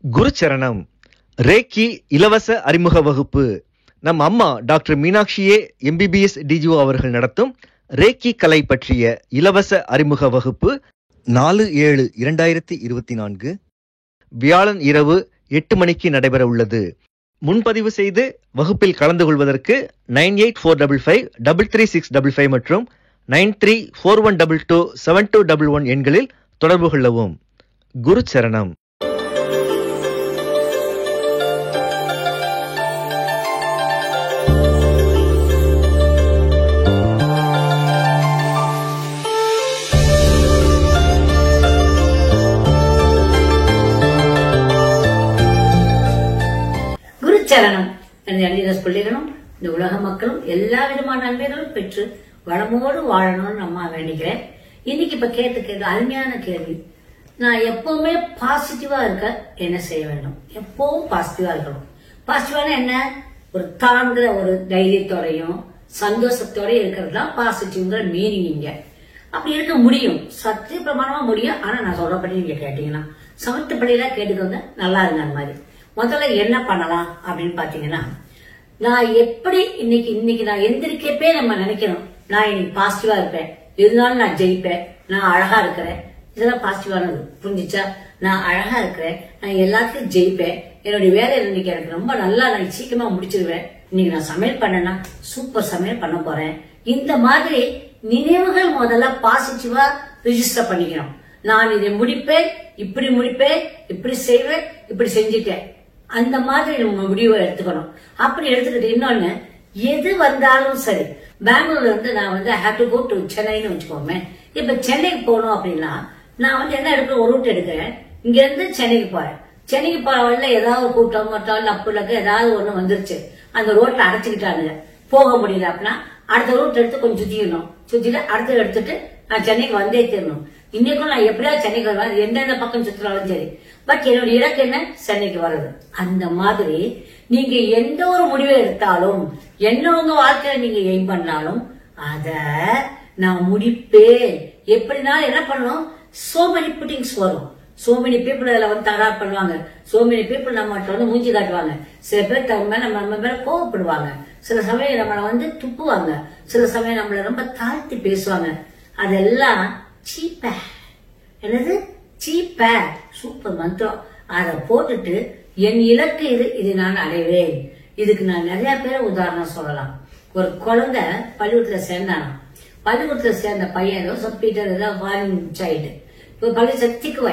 குருச்சரணம். ரேக்கி இலவச அறிமுக வகுப்பு. நம் அம்மா டாக்டர் மீனாட்சியே MBBS DGO அவர்கள் நடத்தும் ரேக்கி கலை பற்றிய இலவச அறிமுக வகுப்பு 4/7/2024 வியாழன் இரவு 8 மணிக்கு நடைபெற உள்ளது. முன்பதிவு செய்து வகுப்பில் கலந்து கொள்வதற்கு 9845533655 மற்றும் 9341227211 எண்களில் தொடர்பு கொள்ளவும். குருச்சரணம். குருச்சரணம். பிள்ளைகளும் இந்த உலக மக்களும் எல்லா விதமான நன்மைகளும் பெற்று வளமோடு வாழணும்னு நம்ம வேண்டிக்கிறேன். இன்னைக்கு இப்ப கேள்வி அருமையான கேள்வி. நான் எப்பவுமே பாசிட்டிவா இருக்க என்ன செய்ய வேண்டும்? எப்பவும் பாசிட்டிவா இருக்கணும். பாசிட்டிவான என்ன? ஒரு தாங்கிற ஒரு தைரியத்தோடையும் சந்தோஷத்தோடய இருக்கிறது தான் பாசிட்டிவ்ங்கிற மீனிங். இங்க அப்படி இருக்க முடியும், சத்திய பிரமாணமா முடியும். ஆனா நான் சொல்றபடி நீங்க கேட்டீங்கன்னா சமத்துப்படியில கேட்டுக்கோங்க, நல்லா இருங்க. அந்த மாதிரி முதல்ல என்ன பண்ணலாம் அப்படின்னு பாத்தீங்கன்னா, நான் எப்படி இன்னைக்கு நான் எந்திரிக்கப்பே நம்ம நினைக்கணும், நான் இன்னைக்கு பாசிட்டிவா இருப்பேன், இருந்தாலும் நான் ஜெயிப்பேன், நான் அழகா இருக்கிறேன். இதெல்லாம் பாசிட்டிவானது, புரிஞ்சிச்சா? நான் அழகா இருக்கிறேன், நான் எல்லாத்தையும் ஜெயிப்பேன், என்னுடைய வேலையில இன்னைக்கு எனக்கு ரொம்ப நல்லா, நான் சீக்கிரமா முடிச்சிருவேன், இன்னைக்கு நான் சமையல் பண்ணேன்னா சூப்பர் சமையல் பண்ண போறேன். இந்த மாதிரி நினைவுகள் முதல்ல பாசிட்டிவா ரிஜிஸ்டர் பண்ணிக்கணும். நான் இதை முடிப்பேன், இப்படி செய்வேன், இப்படி செஞ்சுட்டேன், அந்த மாதிரி நம்ம முடிவை எடுத்துக்கணும். அப்படி எடுத்துக்கிட்டு இன்னொன்னு, எது வந்தாலும் சரி, பெங்களூர்ல இருந்து நான் வந்து ஹேவ் டு கோ டு சென்னைன்னு வச்சுக்கோமே. இப்ப சென்னைக்கு போகணும் அப்படின்னா நான் என்ன எடுக்கிறேன், ஒரு ரூட் எடுக்கிறேன். இங்க இருந்து சென்னைக்கு போறேன். சென்னைக்கு போற வழியில ஏதாவது கூட்டம் மொட்டம் லப்புலக்கு ஏதாவது ஒண்ணு வந்துருச்சு, அந்த ரோட்ல அடைச்சுக்கிட்டானுங்க, போக முடியல அப்படின்னா அடுத்த ரூட் எடுத்து கொஞ்சம் சுத்திட்டு அடுத்த எடுத்துட்டு நான் சென்னைக்கு வந்தே தீரணும். இன்னைக்கும் நான் எப்படியா சென்னைக்கு வருவேன், எந்தெந்த பக்கம் சுத்தினாலும் சரி. பட் என்னுடைய இலக்கு என்ன? சென்னைக்கு வர்றது. அந்த மாதிரி நீங்க எந்த ஒரு முடிவை எடுத்தாலும், என்ன உங்க வாழ்க்கையில நீங்க எய்ம் பண்ணாலும் அத நான் முடிப்பேன். எப்படின்னா என்ன பண்ணணும், சோ மெனி புட்டிங்ஸ் வரும். சோ மெனி பீப்புள் அதுல வந்து தகராறு பண்ணுவாங்க. சோ மெனி பீப்புள் நம்ம வந்து மூஞ்சி காட்டுவாங்க. சில பேர் நம்ம மேல கோவப்படுவாங்க. சில சமயம் நம்மள வந்து துப்புவாங்க. சில சமயம் நம்மள ரொம்ப தாழ்த்தி பேசுவாங்க. அதெல்லாம் சீப்ப, என்னது சீப்ப, சூப்பர் மந்திரம். அதை போட்டுட்டு என் இலக்கு இது நான் அடைவேன். இதுக்கு நான் நிறைய பேரை உதாரணம் சொல்லலாம். ஒரு குழந்தை பள்ளிக்கூடத்துல சேர்ந்தானா, பள்ளிக்கூடத்துல சேர்ந்த பையன் ஏதோ பீட்டர் ஏதோ ஃபாரின் சைல்டு, இப்போ பள்ளிக்கூட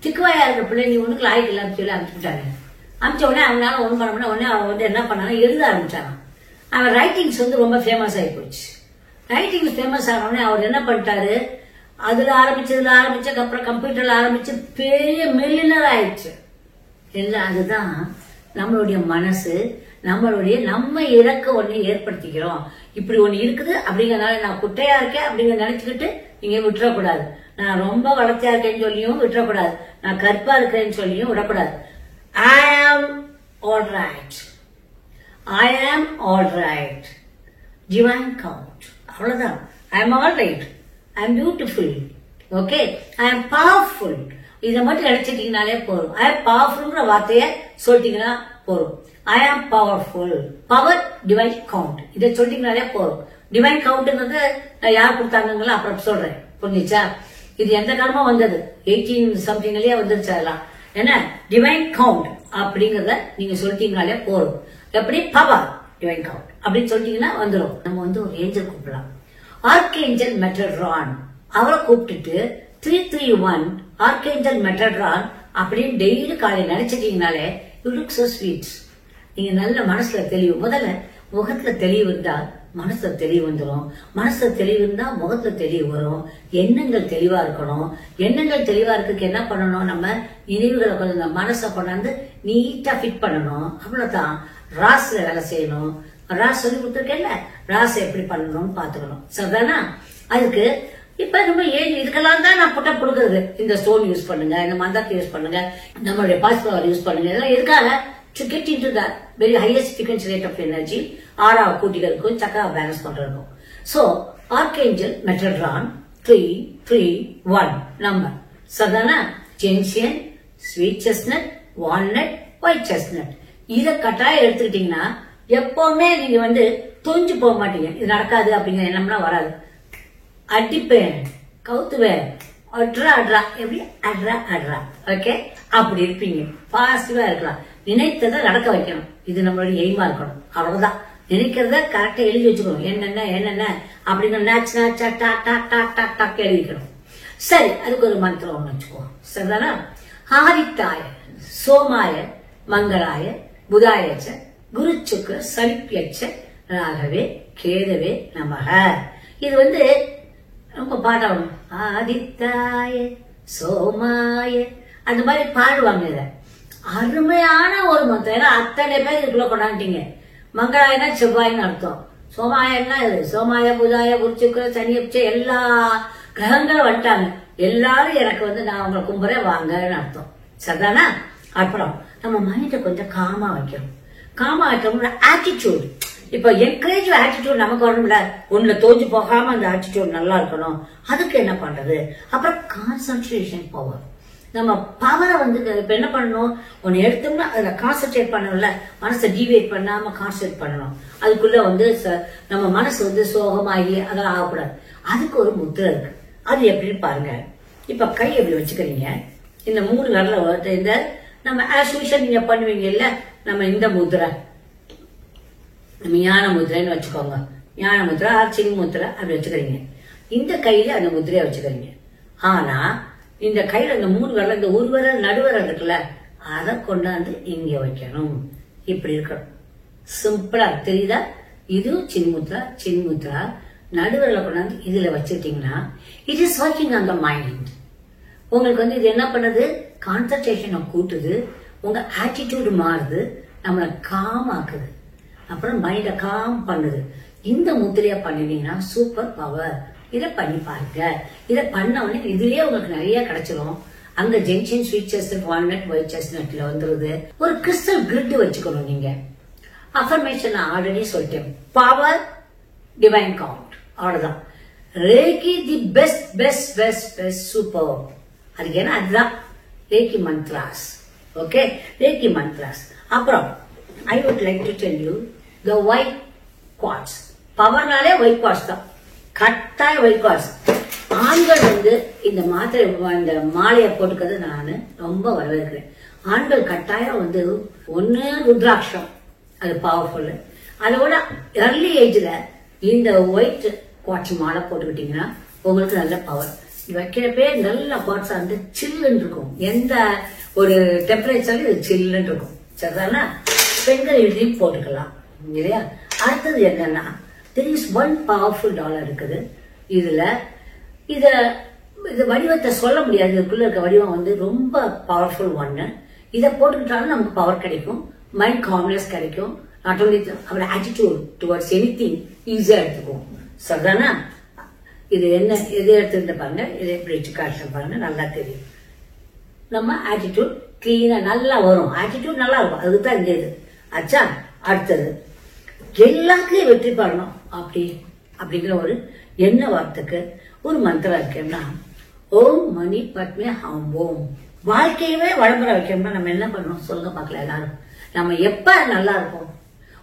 திக்குவாயா இருக்கிற பிள்ளை நீ ஒண்ணுக்கு லாய்க்கு இல்லாம சொல்லி அனுப்பிச்சுட்டாங்க. அனுப்பிச்ச உடனே அவனால ஒண்ணு பண்ண முடியாது. உடனே அவன் வந்து என்ன பண்ணாலும் எழுத ஆரம்பிச்சான். அவன் ரைட்டிங்ஸ் வந்து ரொம்ப ஃபேமஸ் ஆகி போச்சு. ரைட்டிங்ஸ் ஃபேமஸ் ஆன உடனே அவர் என்ன பண்ணிட்டாரு, அதுல ஆரம்பிச்சதுக்கு அப்புறம் கம்ப்யூட்டர்ல ஆரம்பிச்சு பெரிய மில்லியனர் ஆயிடுச்சு. இல்ல, அதுதான் நம்மளுடைய மனசு, நம்ம இலக்க ஒண்ணு ஏற்படுத்திக்கிறோம். இப்படி ஒண்ணு இருக்குது அப்படிங்கறதுனால நான் குட்டையா இருக்கேன் அப்படிங்கிற நினைச்சுக்கிட்டு நீங்க விட்டுறக்கூடாது. நான் ரொம்ப வளர்த்தியா இருக்கேன்னு சொல்லியும் விட்டுறக்கூடாது. நான் கற்பா இருக்கேன்னு சொல்லியும் விடக்கூடாது. I am all right. Divine count. அவ்வளவுதான். I am all right. I am beautiful. Okay. I am powerful. இதை மட்டும் நினைச்சிட்டீங்கனாலே போறோம். I am powerful வார்த்தைய சொல்லிட்டீங்கன்னா போறோம். I am powerful. Power, divine count. இதை சொல்லிட்டீங்கனாலே போறோம். டிவைன் கவுண்ட்ங்கிறது யார் கொடுத்தாங்களோ அப்புறம் சொல்றேன், புரிஞ்சிச்சா? இது எந்த காலமா வந்தது, 18 somethingலயே வந்துருச்சு. அதெல்லாம் என்ன டிவைன் கவுண்ட் அப்படிங்கறத நீங்க சொல்லிட்டீங்கனாலே போறோம். எப்படி பவர் டிவைன் கவுண்ட் அப்படின்னு சொல்லிட்டீங்கன்னா வந்துடும். நம்ம வந்து ஒரு ஏஞ்சல் கூப்பிடலாம், ஆர்கேஞ்சல் மெட்டட்ரான். அவரை கூப்பிட்டுட்டு 331 ஆர்கேஞ்சல் மெட்டட்ரான் அப்படின்னு டெய்லி காலையில் நினைச்சிட்டீங்கனாலே யூ லுக் சோ ஸ்வீட். நீங்க நல்ல மனசுல தெளிவு, முதல்ல முகத்துல தெளிவு இருந்தா மனசுல தெளிவு வந்துடும். மனசுல தெளிவு இருந்தா முகத்துல தெளிவு வரும். எண்ணங்கள் தெளிவா இருக்கணும். எண்ணங்கள் தெளிவா இருக்கிறதுக்கு என்ன பண்ணணும், நம்ம நினைவுகளை கொஞ்சம் மனசை கொண்டாந்து நீட்டா ஃபிட் பண்ணணும். அவ்வளவுதான். ராஸ்ல வேலை செய்யணும். ராஸ் சொல்லி கொடுத்துருக்கேன்ல, ராஸ் எப்படி பண்ணணும்னு பாத்துக்கணும். சரிதானா? அதுக்கு இப்ப நம்ம இதுக்கெல்லாம் தான் நான் புட்டப் கொடுக்கறது. இந்த ஸ்டோன் யூஸ் பண்ணுங்க, இந்த மந்திரத்தை யூஸ் பண்ணுங்க, நம்மளுடைய பாஸ்பவர் யூஸ் பண்ணுங்க. இதெல்லாம் எதுக்காக? to get into the very highest frequency rate of energy, ஆறா கூட்டிகளுக்கும் சக்கரா பேலன்ஸ் பண்றதுக்கும். So, Archangel Metatron 331 number. Sadhana, gentian, sweet chestnut, walnut, white chestnut. இதை கட்டாயம் எடுத்துக்கிட்டீங்கன்னா எப்பவுமே நீங்க வந்து தொஞ்சு போக மாட்டீங்க. இது நடக்காது அப்படிங்கிற எண்ணம்லாம் வராது. அடிப்பேன், கவுத்துவேன், அட்ரா அட்ரா, எப்படி அட்ரா அட்ரா, ஓகே, அப்படி இருப்பீங்க. பாசிட்டிவா இருக்கலாம். நினைத்ததை நடக்க வைக்கணும். இது நம்மளுடைய எய்மா இருக்கணும். அவ்வளவுதான். நினைக்கிறத கரெக்டா எழுதி வச்சுக்கணும். என்னென்ன அப்படின்னு எழுதிக்கணும். சரி, அதுக்கு ஒரு மந்திரம் ஒண்ணு வச்சுக்கோ. சரிதானா? ஆதித்தாய, சோமாய, மங்களாய, புதாயச்ச, குரு சுக்ர சனிப்யச்ச, ராகவே கேதவே நமக. இது வந்து ரொம்ப பாடணும். ஆதித்தாய சோமாய அந்த மாதிரி பாடுவாங்க. இத அருமையான ஒரு மந்திரம். ஏன்னா அத்தனை பேர் இதுக்குள்ள கொண்டாண்டிங்க. மங்களாயனா செவ்வாயின்னு அர்த்தம். சோமாயன்னா இது சோமாய, புதாய, குரு சுக்ர சனியப்ச எல்லா கிரகங்களும் வந்துட்டாங்க. எல்லாரும் எனக்கு வந்து நான் உங்களை கும்புறேன் வாங்கன்னு அர்த்தம். சரிதானா? அப்புறம் நம்ம மைண்ட கொஞ்சம் காமா வைக்கணும். காமா வைக்கணும். ஆட்டிடியூட், இப்ப என்கரேஜ் ஆட்டிடியூட் நமக்கு வரணும்ல. ஒண்ணுல தோஞ்சு போகாம அந்த ஆட்டிடியூட் நல்லா இருக்கணும். அதுக்கு என்ன பண்றது? அப்புறம் கான்சன்ட்ரேஷன் பவர். நம்ம பவரை வந்து இப்ப என்ன பண்ணணும்? ஒன்னு எடுத்தோம்னா அதுல கான்சென்ட்ரேட் பண்ணணும்ல. மனசை டிவேட் பண்ணாம கான்சென்ட்ரேட் பண்ணணும். அதுக்குள்ள வந்து நம்ம மனசு வந்து சோகமாகி அதெல்லாம் ஆகக்கூடாது. அதுக்கு ஒரு முத்திரை இருக்கு. அது எப்படின்னு பாருங்க. இப்ப கை எப்படி வச்சுக்கிறீங்க? இந்த 3 விரல இந்த நம்ம ஆஸ் யூஷுவல் நீங்க பண்ணுவீங்க இல்ல, நம்ம இந்த முத்திரை நம்ம ஞான முத்திரைன்னு வச்சுக்கோங்க. ஞான முத்திரை, சின்ன முத்திரை அப்படி வச்சுக்கிறீங்க. இந்த கையில அந்த முத்திரையை வச்சுக்கிறீங்க. ஆனா இந்த கையில இந்த 3 விரல, இந்த ஒரு விரல் நடுவரல் இருக்குல்ல, அதை கொண்டாந்து இங்க வைக்கணும். இப்படி இருக்கணும். சிம்பிளா தெரியுதா? இது சின்முத்ரா நடுவரல கொண்டாந்து இதுல வச்சுட்டீங்கன்னா it is working on the mind. உங்களுக்கு வந்து இது என்ன பண்ணுது? கான்சன்ட்ரேஷனை கூட்டுது. உங்க ஆட்டிடியூட் மாறுது. நம்மளை காம் ஆக்குது. அப்புறம் மைண்ட காம் பண்ணுது. இந்த முத்திரையா பண்ணினீங்கன்னா சூப்பர் பவர். இதை பண்ணி பாருங்க. இதை பண்ண உடனே இதுலயே உங்களுக்கு நிறைய கிடைச்சிடும். அங்க gentian, sweet chestnut, walnut, white செஸ்னட்ல வந்துருது. ஒரு கிறிஸ்டல் கிரிட் வச்சுக்கணும். நீங்க அஃபர்மேஷன் ஆல்ரெடி சொல்லிட்டேன். பவர், டிவைன் கவுண்ட், அவ்வளவுதான். Reiki the best best best best super. அதுக்கு என்ன? அதுதான் ரேக்கி மந்த்ராஸ். ஓகே, ரேக்கி மந்த்ராஸ். அப்புறம் I would like to tell you the white quartz. பவர்னாலே ஒயிட் குவார்ட்ஸ் தான். கட்டாய ஒயிட் குவார்ட்ஸ். ஆண்கள் வந்து இந்த மாத்திரை இந்த மாலையை போட்டுக்கிறது நான் ரொம்ப வரவேற்கிறேன். ஆண்கள் கட்டாயம் வந்து ஒன்னு ருத்ராட்சம், அது பவர்ஃபுல். அதோட ஏர்லி ஏஜ்ல இந்த ஒயிட் குவார்ட்ஸ் மாலை போட்டுக்கிட்டீங்கன்னா உங்களுக்கு நல்ல பவர். வைக்கிறப்பே நல்ல குவார்ட்ஸா வந்து சில்லுன்னு இருக்கும். எந்த ஒரு டெம்பரேச்சர்ல இது சில்லுன்னு இருக்கும். சரிதானா? பெண்கள் இதையும் போட்டுக்கலாம் இல்லையா? அடுத்தது என்னன்னா, there is one powerful dollar இருக்குது. இதுல இது வடிவத்தை சொல்ல முடியாது. இதுக்குள்ள இருக்க வடிவம் வந்து ரொம்ப பவர்ஃபுல் ஒன்னு. இதை போட்டுக்கிட்டாலும் நமக்கு பவர் கிடைக்கும். மைண்ட் காம்னஸ் கிடைக்கும். நாட் ஓன்லி அவரோட ஆட்டிடியூட் டுவர்ட்ஸ் எனிதிங் ஈஸியா எடுத்துக்கும். சரிதானா? இது என்ன எது எடுத்துட்டு பாருங்க. இதை எப்படி வச்சு காட்ட பாருங்க, நல்லா தெரியும். நம்ம ஆட்டிடியூட் கிளீனா நல்லா வரும். ஆட்டிடியூட் நல்லா இருக்கும். அதுதான் இந்த இது. அச்சா, அடுத்தது எல்லாத்துலயும் வெற்றி பெறணும் அப்படிங்கிற ஒரு என்ன வார்த்தைக்கு ஒரு மந்திரம் இருக்கேன்னா, ஓம் மணி பத்மே ஹம் ஓம். வாழ்க்கையவே வளம்பர வைக்கணும்னா நம்ம என்ன பண்ணணும் சொல்லுங்க பார்க்கல. எல்லாரும் நம்ம எப்ப நல்லா இருப்போம்?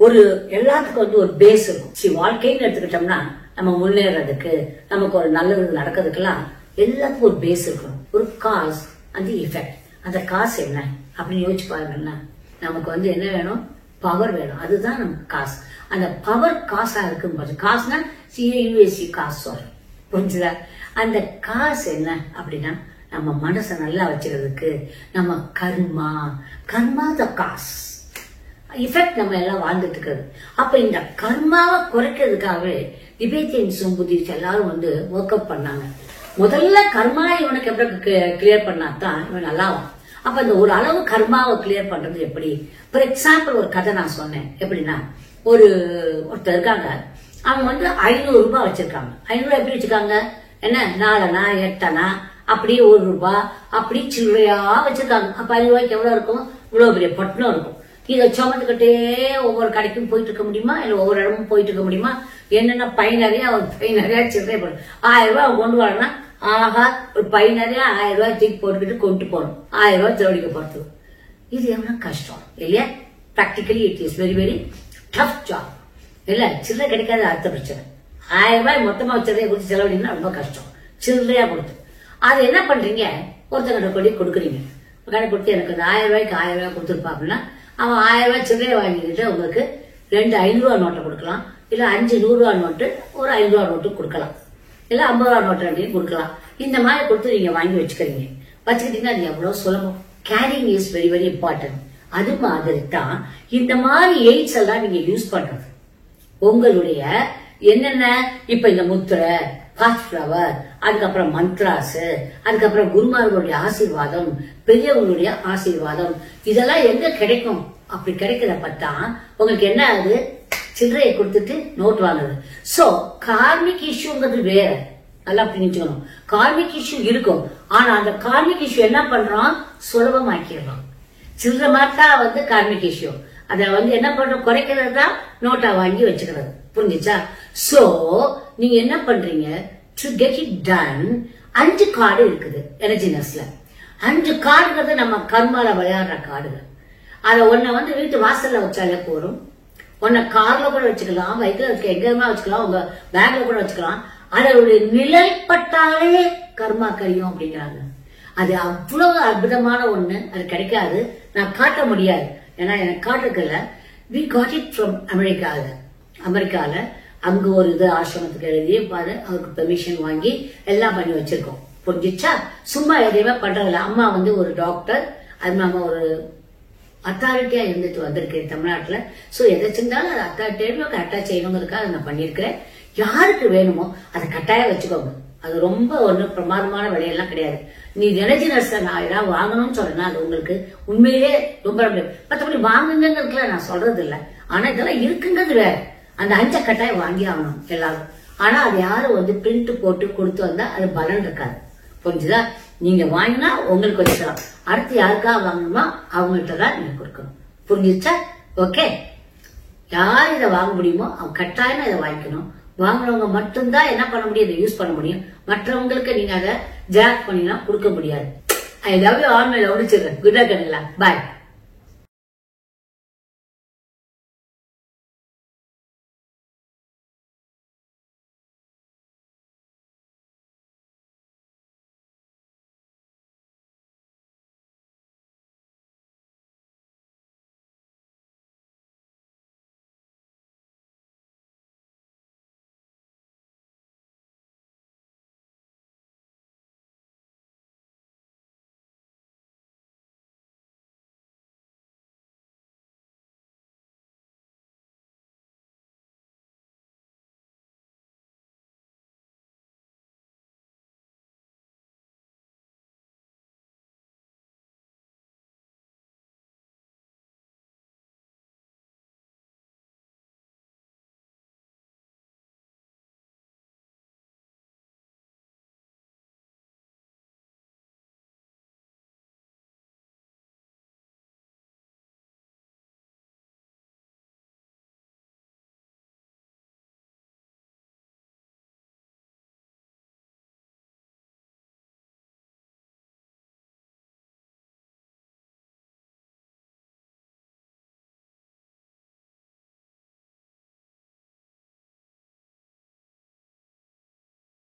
ஒரு எல்லாத்துக்கும் வந்து ஒரு பேஸ் இருக்கும். வாழ்க்கைன்னு எடுத்துக்கிட்டோம்னா நம்ம முன்னேறதுக்கு, நமக்கு ஒரு நல்லது நடக்கிறதுக்கெல்லாம் எல்லாத்துக்கும் ஒரு பேஸ் இருக்கணும். ஒரு காஸ் அந்த எஃபெக்ட். அந்த காசு என்ன அப்படின்னு யோசிச்சு பாருங்கன்னா, நமக்கு வந்து என்ன வேணும்? பவர் வேணும். அதுதான் நமக்கு காசு. அந்த பவர் காசா இருக்கும். காசுனா CAUSE காசு சொல்றேன். புரிஞ்சுதா? அந்த காசு என்ன அப்படின்னா நம்ம மனசை நல்லா வச்சுக்கிறதுக்கு நம்ம கர்மா த காசு இஃபெக்ட் நம்ம எல்லாம் வாழ்ந்துட்டு இருக்கிறது. அப்ப இந்த கர்மாவை குறைக்கிறதுக்காகவே திபேத்தியன் புத்திஸ்ட் எல்லாரும் வந்து ஒர்க் அவுட் பண்ணாங்க. முதல்ல கர்மா இவனுக்கு எப்படி கிளியர் பண்ணாதான் இவன் நல்லாவும். அப்ப இந்த ஒரு அளவு கர்மாவை கிளியர் பண்றது எப்படி? ஃபார் எக்ஸாம்பிள் ஒரு கதை நான் சொன்னேன். எப்படின்னா, ஒருத்தர் இருக்காங்க. அவங்க வந்து 500 ரூபாய் வச்சிருக்காங்க. 500 எப்படி வச்சிருக்காங்க? என்ன 4அணா 8அணா அப்படி 1 ரூபாய் அப்படி சில்லறையா வச்சிருக்காங்க. அப்ப 5 ரூபாய்க்கு எவ்வளவு இருக்கும்? இவ்வளவு பெரிய பட்டணம் இருக்கும். இதை சுமந்துக்கிட்டே ஒவ்வொரு கடைக்கும் போயிட்டு இருக்க முடியுமா? இல்ல ஒவ்வொரு இடமும் போயிட்டு இருக்க முடியுமா? என்னென்ன பை நிறைய சில்லறை போடும். 1000 ரூபாய் கொண்டு வரணும்னா, ஆஹா, ஒரு பை நிறைய 1000 ரூபாய் தூக்கி போட்டுக்கிட்டு கொண்டு போகணும். 1000 ரூபாய் தேடிக்க போறது. இது எவ்வளவு கஷ்டம் இல்லையா? Practically it is very very tough job இல்ல. சில்லறை கிடைக்காத அடுத்த பிரச்சனை. 1000 ரூபாய் மொத்தமா சில்லறையை கொடுத்து செலவழிங்கன்னா ரொம்ப கஷ்டம். சில்லறையா கொடுத்து அது என்ன பண்றீங்க, ஒருத்தங்கிட்ட கொண்டு கொடுக்குறீங்க. கடை கொடுத்து எனக்கு அந்த 1000 ரூபாய்க்கு 1000 ரூபாய் கொடுத்துருப்பா அப்படின்னா அவன் 1000 ரூபாய் சில்லறையை வாங்கிக்கிட்டு உங்களுக்கு 2 500 ரூபா நோட்டை கொடுக்கலாம், இல்ல 5 100 ரூபா நோட்டு, ஒரு 500 ரூபா நோட்டு கொடுக்கலாம், இல்ல 50 ரூபா நோட்டு அப்படின்னு கொடுக்கலாம். இந்த மாதிரி கொடுத்து நீங்க வாங்கி வச்சுக்கிறீங்க. வச்சுக்கிட்டீங்கன்னா அது எவ்வளவு சுலபம். Caring is very very important. அது மாதிரி தான் இந்த மாதிரி எய்ட்ஸ் எல்லாம் நீங்க யூஸ் பண்றது. உங்களுடைய என்னென்ன இப்ப இந்த முத்திரை, ஃபாஸ்ட் ஃபிளவர், அதுக்கப்புறம் மந்த்ராஸ், அதுக்கப்புறம் குருமார்களுடைய ஆசீர்வாதம், பெரியவங்களுடைய ஆசீர்வாதம், இதெல்லாம் எங்க கிடைக்கும்? அப்படி கிடைக்கிறத பார்த்தா உங்களுக்கு என்ன ஆகுது, சில்லறையை கொடுத்துட்டு நோட் வாங்குறது. சோ கார்மிக் இஷ்யூங்கிறது வேற. நல்லா புரிஞ்சுக்கணும். கார்மிக் இஷ்யூ இருக்கும். ஆனா அந்த கார்மிக் இஷ்யூ என்ன பண்றோம், சுலபமாக்கிடுறோம். சில்லறை மாத்தா கார்மிக் இஷ்யூ. அத என்ன பண்றோம், குறைக்கிறது தான் நோட்டா வாங்கி வச்சுக்கிறது. புரிஞ்சுச்சா? சோ நீங்க என்ன பண்றீங்க, to get it done 5 card இருக்குது எனர்ஜினஸ்ல. 5 கார்டுங்கிறது நம்ம கர்மால விளையாடுற கார்டுகள். அத ஒன்ன வீட்டு வாசல்ல வச்சாலே போறோம். உன்னை கார்ல கூட வச்சுக்கலாம், பைக்ல வச்சுக்கலாம், எங்க வச்சுக்கலாம், உங்க பேக்ல கூட வச்சுக்கலாம். அதோடைய நிலைப்பட்டாலே கர்மா கழியும் அப்படிங்கிறாங்க. அது அவ்வளவு அற்புதமான ஒண்ணு. அது கிடைக்காது, நான் காட்ட முடியாது. ஏன்னா எனக்கு காட்டுக்கல. வி காட் இட் ஃப்ரம் அமெரிக்கால அங்க ஒரு இது ஆசிரமத்துக்கு எழுதி பாரு, அவருக்கு பெர்மிஷன் வாங்கி எல்லாம் பண்ணி வச்சிருக்கோம். புரிஞ்சிச்சா? சும்மா எதையுமே பண்றதில்ல. அம்மா ஒரு டாக்டர், அது நம்ம ஒரு அத்தாரிட்டியா இருந்துட்டு வந்திருக்கேன் தமிழ்நாட்டுல. சோ எதை செஞ்சாலும் அது அத்தாரிட்டியா கரெக்டா செய்யணுங்கிறதுக்காக நான் பண்ணிருக்கிறேன். யாருக்கு வேணுமோ அதை கட்டாயம் வச்சுக்கோங்க. அது ரொம்ப ஒன்னும் பிரமாதமான விலையெல்லாம் கிடையாது. நீ எனர்ஜி நர்ஸ் நான் ஏதாவது வாங்கணும்னு சொல்றேன்னா அது உங்களுக்கு உண்மையிலே ரொம்ப மற்றபடி வாங்குங்கிறதுல நான் சொல்றது இல்லை. ஆனா இதெல்லாம் இருக்குங்கிறது வேற. அந்த 5 கட்டாயம் வாங்கி ஆகணும் எல்லாரும். ஆனா அது யாரும் பிரிண்ட் போட்டு கொடுத்து வந்தா அது பலன் இருக்காது. புரிஞ்சுதா? நீங்க வாங்கினா உங்களுக்கு வச்சுக்கலாம், அடுத்து யாருக்கா வாங்கணுமா அவங்கள்ட்ட தான் நீங்க கொடுக்கணும். புரிஞ்சுச்சா? ஓகே. யார் இதை வாங்க முடியுமோ அவங்க கட்டாயமா இதை வாங்கிக்கணும். வாங்குறவங்க மட்டும்தான் என்ன பண்ண முடியும், இதை யூஸ் பண்ண முடியும். மற்றவங்களுக்கு நீங்க அதை ஜாக் பண்ணினா கொடுக்க முடியாது. I love you all. My love. Good luck. Bye.